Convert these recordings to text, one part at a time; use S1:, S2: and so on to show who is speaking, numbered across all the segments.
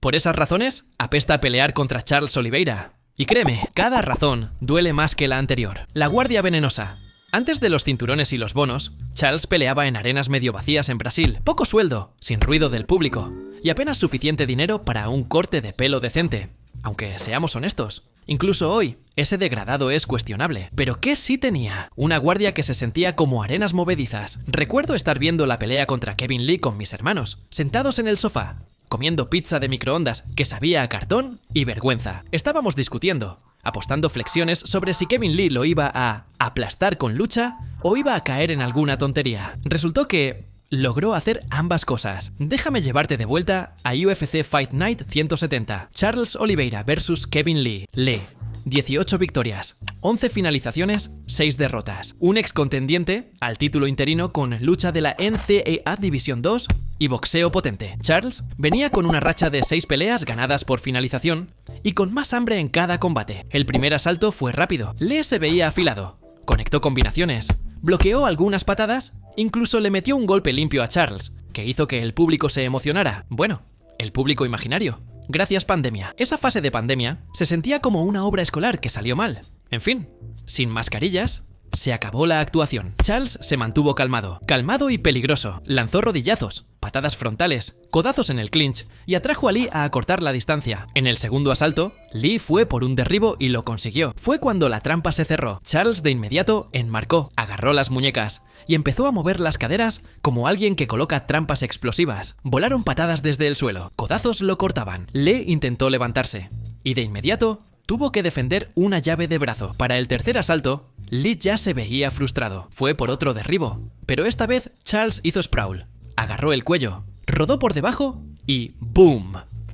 S1: Por esas razones, apesta pelear contra Charles Oliveira. Y créeme, cada razón duele más que la anterior. La guardia venenosa. Antes de los cinturones y los bonos, Charles peleaba en arenas medio vacías en Brasil. Poco sueldo, sin ruido del público, y apenas suficiente dinero para un corte de pelo decente. Aunque seamos honestos, incluso hoy, ese degradado es cuestionable. Pero ¿qué sí tenía? Una guardia que se sentía como arenas movedizas. Recuerdo estar viendo la pelea contra Kevin Lee con mis hermanos, sentados en el sofá, comiendo pizza de microondas que sabía a cartón y vergüenza. Estábamos discutiendo, apostando flexiones sobre si Kevin Lee lo iba a aplastar con lucha o iba a caer en alguna tontería. Resultó que logró hacer ambas cosas. Déjame llevarte de vuelta a UFC Fight Night 170. Charles Oliveira vs Kevin Lee. 18 victorias, 11 finalizaciones, 6 derrotas. Un ex contendiente al título interino con lucha de la NCAA División 2 y boxeo potente. Charles venía con una racha de 6 peleas ganadas por finalización y con más hambre en cada combate. El primer asalto fue rápido. Lee se veía afilado. Conectó combinaciones, bloqueó algunas patadas, incluso le metió un golpe limpio a Charles, que hizo que el público se emocionara. Bueno, el público imaginario. Gracias pandemia. Esa fase de pandemia se sentía como una obra escolar que salió mal. En fin, sin mascarillas, se acabó la actuación. Charles se mantuvo calmado y peligroso. Lanzó rodillazos, patadas frontales, codazos en el clinch y atrajo a Lee a acortar la distancia. En el segundo asalto, Lee fue por un derribo y lo consiguió. Fue cuando la trampa se cerró. Charles de inmediato enmarcó, agarró las muñecas y empezó a mover las caderas como alguien que coloca trampas explosivas. Volaron patadas desde el suelo, codazos lo cortaban. Lee intentó levantarse y de inmediato tuvo que defender una llave de brazo. Para el tercer asalto, Lee ya se veía frustrado. Fue por otro derribo, pero esta vez Charles hizo sprawl. Agarró el cuello, rodó por debajo y ¡boom!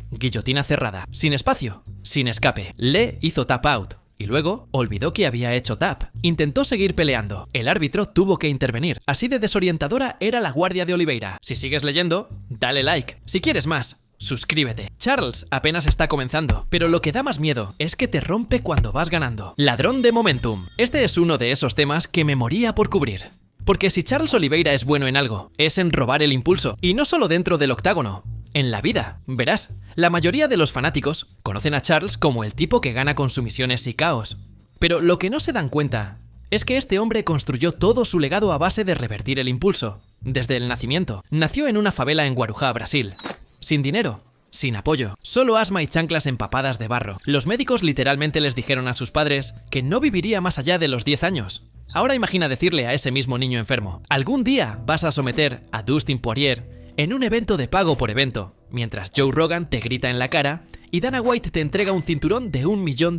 S1: Guillotina cerrada, sin espacio, sin escape. Lee hizo tap out y luego olvidó que había hecho tap. Intentó seguir peleando. El árbitro tuvo que intervenir. Así de desorientadora era la guardia de Oliveira. Si sigues leyendo, dale like. Si quieres más, suscríbete. Charles apenas está comenzando, pero lo que da más miedo es que te rompe cuando vas ganando. Ladrón de momentum. Este es uno de esos temas que me moría por cubrir. Porque si Charles Oliveira es bueno en algo, es en robar el impulso. Y no solo dentro del octágono. En la vida, verás, la mayoría de los fanáticos conocen a Charles como el tipo que gana con sumisiones y caos. Pero lo que no se dan cuenta es que este hombre construyó todo su legado a base de revertir el impulso. Desde el nacimiento, nació en una favela en Guarujá, Brasil. Sin dinero, sin apoyo, solo asma y chanclas empapadas de barro. Los médicos literalmente les dijeron a sus padres que no viviría más allá de los 10 años. Ahora imagina decirle a ese mismo niño enfermo: algún día vas a someter a Dustin Poirier en un evento de pago por evento, mientras Joe Rogan te grita en la cara y Dana White te entrega un cinturón de $1 millón.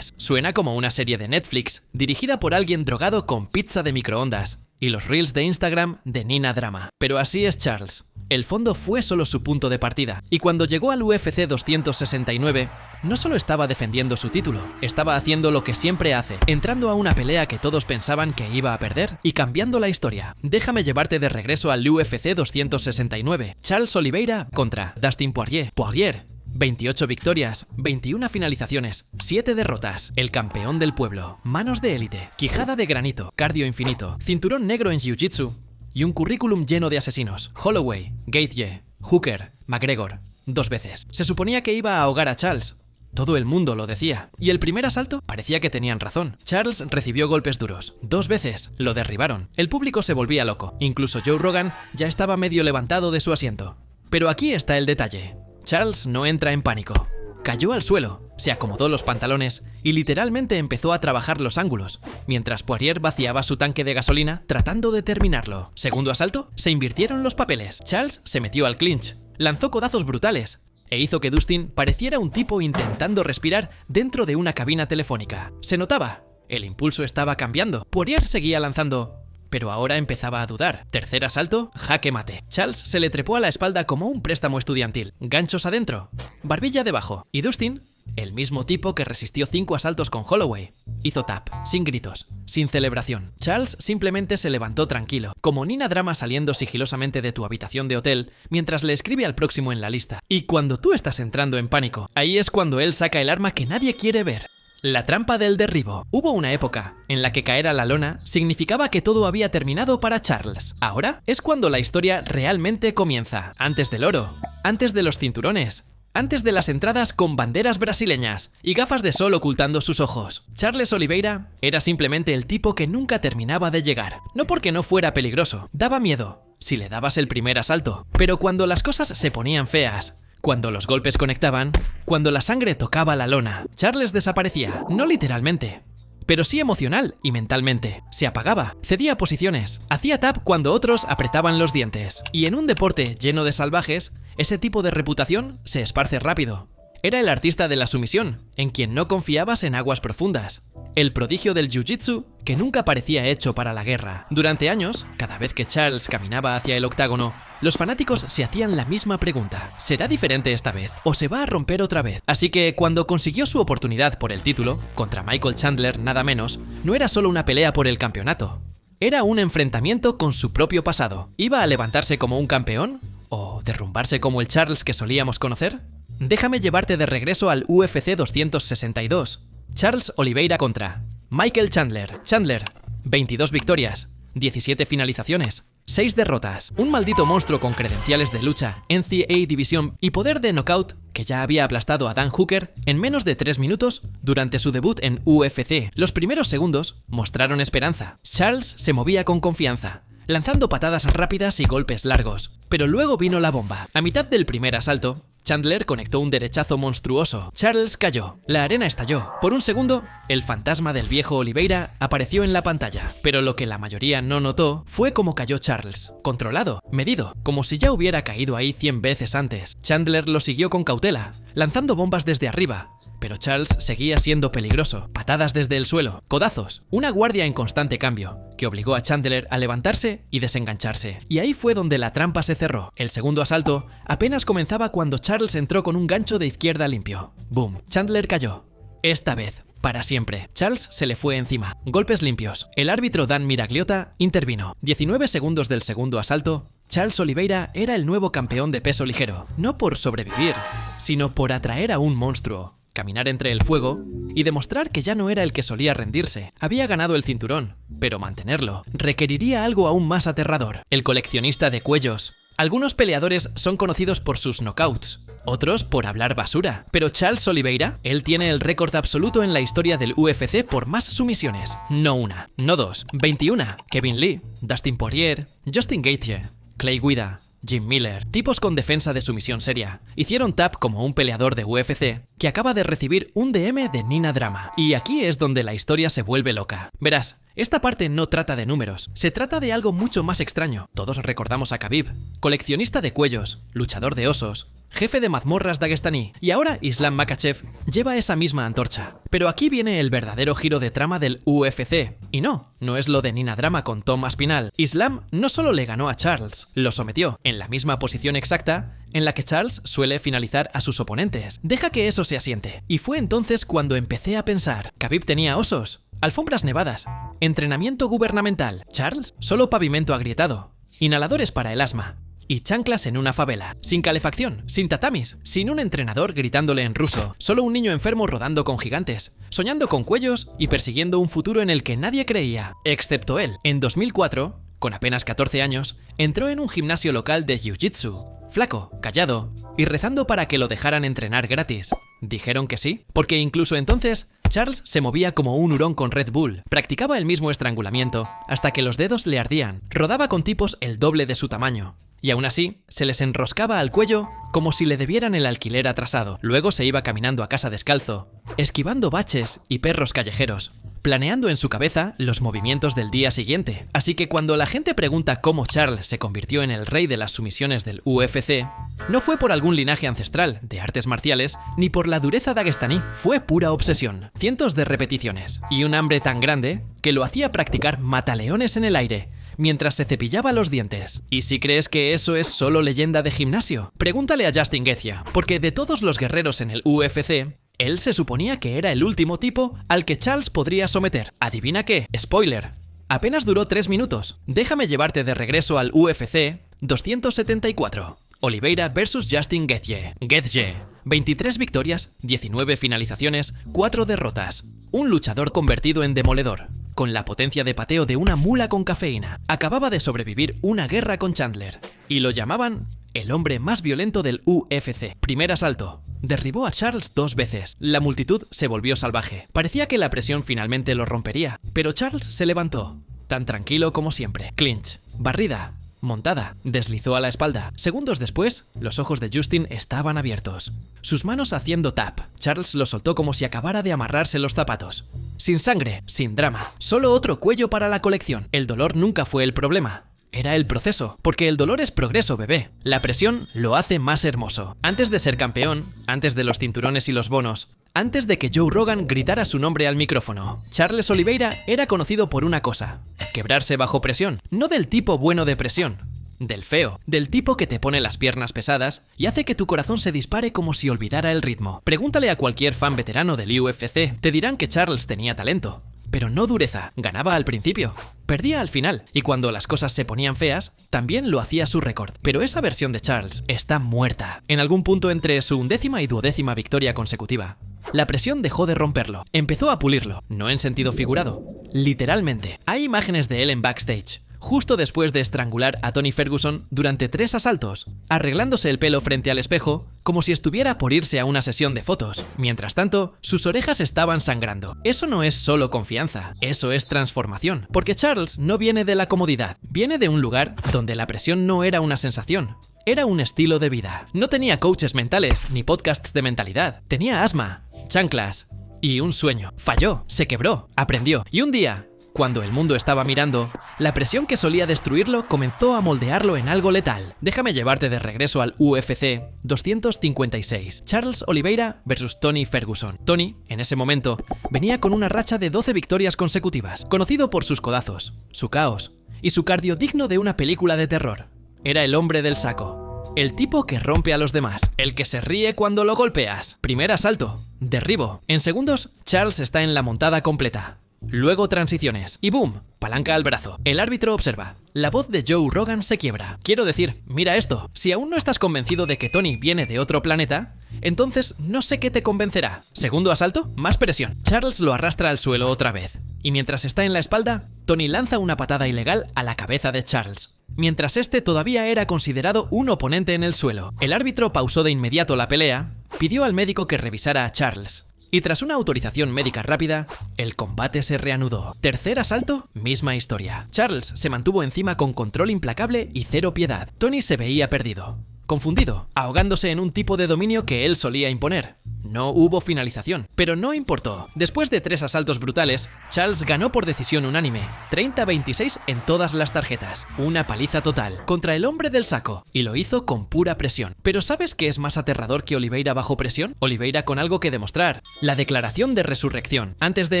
S1: Suena como una serie de Netflix, dirigida por alguien drogado con pizza de microondas, y los reels de Instagram de Nina Drama. Pero así es Charles. El fondo fue solo su punto de partida, y cuando llegó al UFC 269, no solo estaba defendiendo su título, estaba haciendo lo que siempre hace, entrando a una pelea que todos pensaban que iba a perder y cambiando la historia. Déjame llevarte de regreso al UFC 269. Charles Oliveira contra Dustin Poirier. Poirier, 28 victorias, 21 finalizaciones, 7 derrotas. El campeón del pueblo. Manos de élite, quijada de granito, cardio infinito, cinturón negro en jiu-jitsu y un currículum lleno de asesinos. Holloway, Gaethje, Hooker, McGregor. 2 veces. Se suponía que iba a ahogar a Charles. Todo el mundo lo decía. Y el primer asalto parecía que tenían razón. Charles recibió golpes duros. 2 veces lo derribaron. El público se volvía loco. Incluso Joe Rogan ya estaba medio levantado de su asiento. Pero aquí está el detalle. Charles no entra en pánico. Cayó al suelo, se acomodó los pantalones y literalmente empezó a trabajar los ángulos, mientras Poirier vaciaba su tanque de gasolina tratando de terminarlo. Segundo asalto, se invirtieron los papeles. Charles se metió al clinch, lanzó codazos brutales e hizo que Dustin pareciera un tipo intentando respirar dentro de una cabina telefónica. Se notaba, el impulso estaba cambiando. Poirier seguía lanzando, pero ahora empezaba a dudar. Tercer asalto, jaque mate. Charles se le trepó a la espalda como un préstamo estudiantil. Ganchos adentro, barbilla debajo. Y Dustin, el mismo tipo que resistió 5 asaltos con Holloway, hizo tap, sin gritos, sin celebración. Charles simplemente se levantó tranquilo, como Nina Drama saliendo sigilosamente de tu habitación de hotel mientras le escribe al próximo en la lista. Y cuando tú estás entrando en pánico, ahí es cuando él saca el arma que nadie quiere ver. La trampa del derribo. Hubo una época en la que caer a la lona significaba que todo había terminado para Charles. Ahora es cuando la historia realmente comienza. Antes del oro, antes de los cinturones, antes de las entradas con banderas brasileñas y gafas de sol ocultando sus ojos. Charles Oliveira era simplemente el tipo que nunca terminaba de llegar. No porque no fuera peligroso, daba miedo si le dabas el primer asalto. Pero cuando las cosas se ponían feas, cuando los golpes conectaban, cuando la sangre tocaba la lona, Charles desaparecía, no literalmente, pero sí emocional y mentalmente. Se apagaba, cedía posiciones, hacía tap cuando otros apretaban los dientes. Y en un deporte lleno de salvajes, ese tipo de reputación se esparce rápido. Era el artista de la sumisión, en quien no confiabas en aguas profundas. El prodigio del jiu-jitsu que nunca parecía hecho para la guerra. Durante años, cada vez que Charles caminaba hacia el octágono, los fanáticos se hacían la misma pregunta. ¿Será diferente esta vez? ¿O se va a romper otra vez? Así que cuando consiguió su oportunidad por el título, contra Michael Chandler nada menos, no era solo una pelea por el campeonato. Era un enfrentamiento con su propio pasado. ¿Iba a levantarse como un campeón? ¿O derrumbarse como el Charles que solíamos conocer? Déjame llevarte de regreso al UFC 262. Charles Oliveira contra Michael Chandler. Chandler, 22 victorias, 17 finalizaciones, 6 derrotas. Un maldito monstruo con credenciales de lucha, NCAA división y poder de knockout que ya había aplastado a Dan Hooker en menos de 3 minutos durante su debut en UFC. Los primeros segundos mostraron esperanza. Charles se movía con confianza, lanzando patadas rápidas y golpes largos. Pero luego vino la bomba. A mitad del primer asalto, Chandler conectó un derechazo monstruoso. Charles cayó. La arena estalló. Por un segundo, el fantasma del viejo Oliveira apareció en la pantalla. Pero lo que la mayoría no notó fue cómo cayó Charles. Controlado, medido, como si ya hubiera caído ahí 100 veces antes. Chandler lo siguió con cautela, lanzando bombas desde arriba. Pero Charles seguía siendo peligroso. Patadas desde el suelo, codazos, una guardia en constante cambio, que obligó a Chandler a levantarse y desengancharse. Y ahí fue donde la trampa se cerró. El segundo asalto apenas comenzaba cuando Charles entró con un gancho de izquierda limpio. ¡Boom! Chandler cayó. Esta vez, para siempre. Charles se le fue encima. Golpes limpios. El árbitro Dan Miragliota intervino. 19 segundos del segundo asalto, Charles Oliveira era el nuevo campeón de peso ligero. No por sobrevivir, sino por atraer a un monstruo, caminar entre el fuego y demostrar que ya no era el que solía rendirse. Había ganado el cinturón, pero mantenerlo requeriría algo aún más aterrador. El coleccionista de cuellos. Algunos peleadores son conocidos por sus knockouts, otros por hablar basura. Pero Charles Oliveira, él tiene el récord absoluto en la historia del UFC por más sumisiones. No una, no dos, 21. Kevin Lee, Dustin Poirier, Justin Gaethje, Clay Guida, Jim Miller, tipos con defensa de sumisión seria, hicieron tap como un peleador de UFC que acaba de recibir un DM de Nina Drama. Y aquí es donde la historia se vuelve loca. Verás, esta parte no trata de números, se trata de algo mucho más extraño. Todos recordamos a Khabib, coleccionista de cuellos, luchador de osos, jefe de mazmorras dagestaní, y ahora Islam Makhachev lleva esa misma antorcha. Pero aquí viene el verdadero giro de trama del UFC. Y no es lo de Nina Drama con Tom Aspinall. Islam no solo le ganó a Charles, lo sometió en la misma posición exacta en la que Charles suele finalizar a sus oponentes. Deja que eso se asiente. Y fue entonces cuando empecé a pensar, Khabib tenía osos, alfombras nevadas, entrenamiento gubernamental. Charles, solo pavimento agrietado, inhaladores para el asma y chanclas en una favela, sin calefacción, sin tatamis, sin un entrenador gritándole en ruso, solo un niño enfermo rodando con gigantes, soñando con cuellos y persiguiendo un futuro en el que nadie creía, excepto él. En 2004, con apenas 14 años, entró en un gimnasio local de jiu-jitsu, flaco, callado y rezando para que lo dejaran entrenar gratis. ¿Dijeron que sí? Porque incluso entonces, Charles se movía como un hurón con Red Bull, practicaba el mismo estrangulamiento hasta que los dedos le ardían, rodaba con tipos el doble de su tamaño, y aún así se les enroscaba al cuello como si le debieran el alquiler atrasado. Luego se iba caminando a casa descalzo, esquivando baches y perros callejeros, planeando en su cabeza los movimientos del día siguiente. Así que cuando la gente pregunta cómo Charles se convirtió en el rey de las sumisiones del UFC, no fue por algún linaje ancestral de artes marciales ni por la dureza dagestaní, fue pura obsesión, cientos de repeticiones y un hambre tan grande que lo hacía practicar mataleones en el aire mientras se cepillaba los dientes. ¿Y si crees que eso es solo leyenda de gimnasio? Pregúntale a Justin Gaethje, porque de todos los guerreros en el UFC, él se suponía que era el último tipo al que Charles podría someter. ¿Adivina qué? Spoiler. Apenas duró 3 minutos. Déjame llevarte de regreso al UFC 274. Oliveira vs Justin Gaethje. Gaethje, 23 victorias, 19 finalizaciones, 4 derrotas. Un luchador convertido en demoledor, con la potencia de pateo de una mula con cafeína. Acababa de sobrevivir una guerra con Chandler y lo llamaban el hombre más violento del UFC. Primer asalto. Derribó a Charles 2 veces. La multitud se volvió salvaje. Parecía que la presión finalmente lo rompería, pero Charles se levantó, tan tranquilo como siempre. Clinch. Barrida. Montada. Deslizó a la espalda. Segundos después, los ojos de Justin estaban abiertos. Sus manos haciendo tap. Charles lo soltó como si acabara de amarrarse los zapatos. Sin sangre, sin drama. Solo otro cuello para la colección. El dolor nunca fue el problema. Era el proceso, porque el dolor es progreso, bebé. La presión lo hace más hermoso. Antes de ser campeón, antes de los cinturones y los bonos, antes de que Joe Rogan gritara su nombre al micrófono, Charles Oliveira era conocido por una cosa: quebrarse bajo presión. No del tipo bueno de presión, del feo, del tipo que te pone las piernas pesadas y hace que tu corazón se dispare como si olvidara el ritmo. Pregúntale a cualquier fan veterano del UFC, te dirán que Charles tenía talento, pero no dureza. Ganaba al principio, perdía al final, y cuando las cosas se ponían feas, también lo hacía su récord. Pero esa versión de Charles está muerta. En algún punto entre su 11ª y 12ª victoria consecutiva, la presión dejó de romperlo, empezó a pulirlo, no en sentido figurado, literalmente. Hay imágenes de él en backstage, justo después de estrangular a Tony Ferguson durante 3 asaltos, arreglándose el pelo frente al espejo como si estuviera por irse a una sesión de fotos. Mientras tanto, sus orejas estaban sangrando. Eso no es solo confianza, eso es transformación, porque Charles no viene de la comodidad, viene de un lugar donde la presión no era una sensación, era un estilo de vida. No tenía coaches mentales ni podcasts de mentalidad, tenía asma, chanclas y un sueño. Falló, se quebró, aprendió, y un día, cuando el mundo estaba mirando, la presión que solía destruirlo comenzó a moldearlo en algo letal. Déjame llevarte de regreso al UFC 256. Charles Oliveira vs Tony Ferguson. Tony, en ese momento, venía con una racha de 12 victorias consecutivas, conocido por sus codazos, su caos y su cardio digno de una película de terror. Era el hombre del saco, el tipo que rompe a los demás, el que se ríe cuando lo golpeas. Primer asalto, derribo. En segundos, Charles está en la montada completa. Luego transiciones y ¡boom! Palanca al brazo. El árbitro observa. La voz de Joe Rogan se quiebra. Quiero decir, mira esto. Si aún no estás convencido de que Tony viene de otro planeta, entonces no sé qué te convencerá. Segundo asalto, más presión. Charles lo arrastra al suelo otra vez. Y mientras está en la espalda, Tony lanza una patada ilegal a la cabeza de Charles, mientras este todavía era considerado un oponente en el suelo. El árbitro pausó de inmediato la pelea, pidió al médico que revisara a Charles, y tras una autorización médica rápida, el combate se reanudó. Tercer asalto, misma historia. Charles se mantuvo encima con control implacable y cero piedad. Tony se veía perdido, confundido, ahogándose en un tipo de dominio que él solía imponer. No hubo finalización, pero no importó. Después de 3 asaltos brutales, Charles ganó por decisión unánime, 30-26 en todas las tarjetas. Una paliza total, contra el hombre del saco, y lo hizo con pura presión. Pero ¿sabes qué es más aterrador que Oliveira bajo presión? Oliveira con algo que demostrar, la declaración de resurrección. Antes de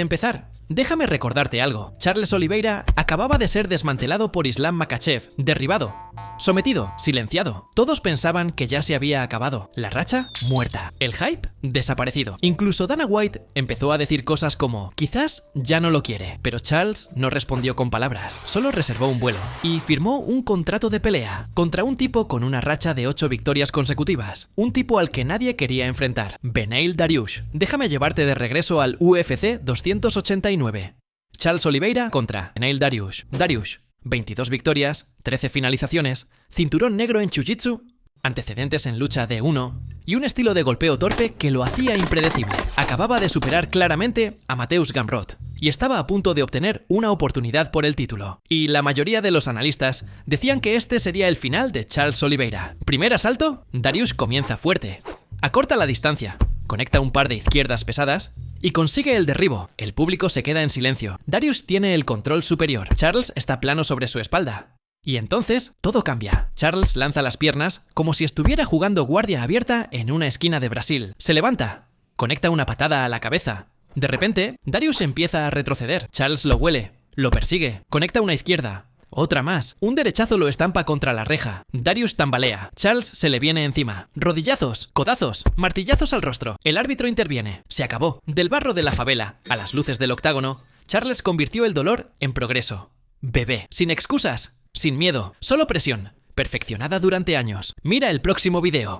S1: empezar, déjame recordarte algo. Charles Oliveira acababa de ser desmantelado por Islam Makhachev, derribado, sometido, silenciado. Todos pensaban que ya se había acabado. La racha, muerta. El hype, desaparecido. Incluso Dana White empezó a decir cosas como quizás ya no lo quiere, pero Charles no respondió con palabras, solo reservó un vuelo y firmó un contrato de pelea contra un tipo con una racha de 8 victorias consecutivas, un tipo al que nadie quería enfrentar, Beneil Dariush. Déjame llevarte de regreso al UFC 289. Charles Oliveira contra Beneil Dariush. Dariush, 22 victorias, 13 finalizaciones, cinturón negro en Jiu-Jitsu, antecedentes en lucha de 1 y un estilo de golpeo torpe que lo hacía impredecible. Acababa de superar claramente a Mateusz Gamrot y estaba a punto de obtener una oportunidad por el título. Y la mayoría de los analistas decían que este sería el final de Charles Oliveira. Primer asalto, Dariush comienza fuerte, acorta la distancia, conecta un par de izquierdas pesadas y consigue el derribo. El público se queda en silencio. Dariush tiene el control superior. Charles está plano sobre su espalda. Y entonces, todo cambia. Charles lanza las piernas como si estuviera jugando guardia abierta en una esquina de Brasil. Se levanta, conecta una patada a la cabeza. De repente, Dariush empieza a retroceder. Charles lo huele, lo persigue, conecta una izquierda, otra más. Un derechazo lo estampa contra la reja. Dariush tambalea. Charles se le viene encima. Rodillazos, codazos, martillazos al rostro. El árbitro interviene. Se acabó. Del barro de la favela a las luces del octágono, Charles convirtió el dolor en progreso. Bebé, sin excusas. Sin miedo, solo presión, perfeccionada durante años. Mira el próximo video.